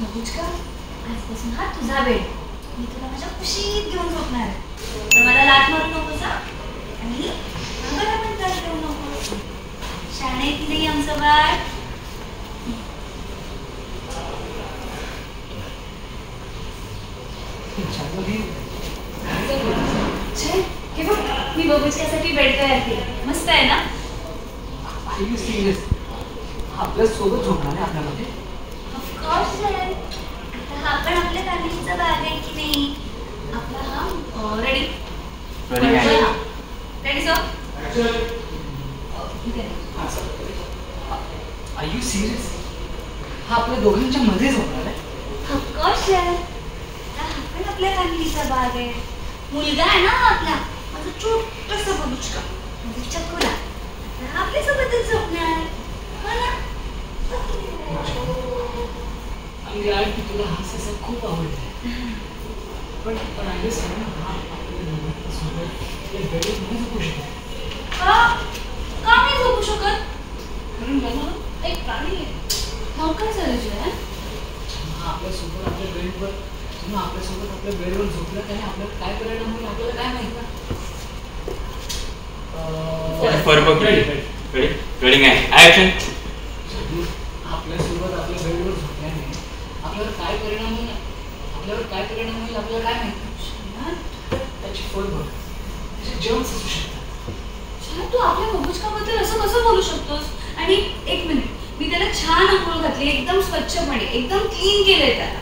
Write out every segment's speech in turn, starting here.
बघूच का आजपासून हा तुझा वेळ. मी तुला माझ्या कुशीत घेऊन झोपणार आहे. तर मला लाट मारू नकोस आणि आम्हाला पण त्रास देऊ नकोस. शाणे की नाही आमचं बाळ. हे बघ मी बबूचक्यासाठी बेड तयार केला. मस्त आहे ना. आपल्या सोबत झोपणार आहे आपल्यामध्ये. ऑफकोर्स आहे. आता आपण आपल्या फॅमिलीचा भाग आहे की नाही. आपला हा ready ready sir. Are you serious? हा आपल्या दोघांच्या मध्ये झोपणार आहे. ऑफकोर्स आहे. आपण आपल्या फॅमिलीचा भाग आहे. मुलगा आहे ना आपला माझा छोटासा बबूचका म्हणजे चकुला. आपल्या सोबतच झोपणार हो ना. आणि यार की तुला हसायला खूप आवडते. पण आय सांग हा आपल्या सोबत या बेडवर नाही झोपू शकत. का नाही झोपू शकत? कारण मला एक प्राणी आहे. मग काय झालं? हा आपल्या सोबत आपल्या बेडवर आपल्यासोबत आपल्या बेडवर झोपलं त्याने आपल्याला काय परिणाम होईल आपल्याला काय माहित ना. आपल्यासोबत आपल्या बेडवर झोपल्याने आपल्याला काय परिणाम होईल आपल्याला काय माहित. त्याची फळ बघ त्याचे जर्म्स असू शकतात. तू आपल्या बबूचकाबद्दल असं कसं बोलू शकतोस? आणि एक मिनिट मी त्याला छान अंघोळ घातली एकदम स्वच्छपणे एकदम क्लीन केलंय त्याला.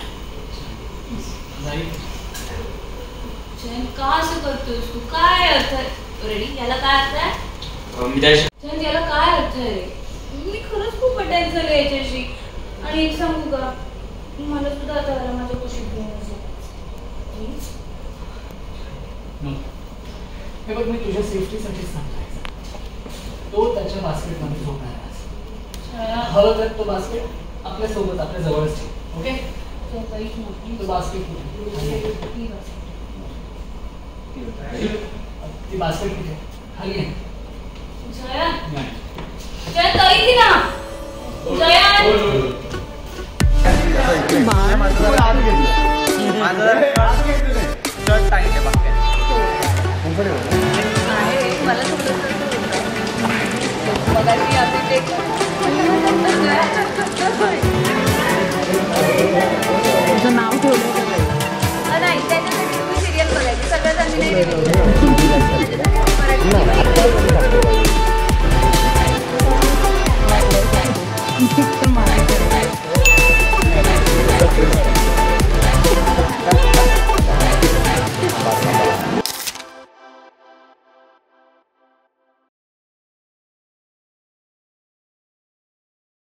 का असं करतोस तू? काय अर्थ आहे रेडी? याला काय अर्थ आहे? याला काय अर्थ आहे रे? मी खरंच खूप अटॅच झाले याच्याशी. आणि एक सांगू का मला सुद्धा आता माझ्या कुशीत घेऊन प्लीज. हे बघ मी तुझ्या सेफ्टीसाठीच सांगतोय. तो त्याच्या बास्केटमध्ये झोपणार आहे. हवं तर तो बास्केट आपल्या सोबत आपल्या जवळच ठेव. ओके तो बास्केट ती बास्केट कुठे खाली आहे. जया जया ताई थी ना. जया शर्ट टाकले बाकी मला बघायची आधी ते तुझं नाव ठेवलं नाही त्याच्यासाठी तुम्ही सिरियल बघायची सगळ्यात आधी नाही.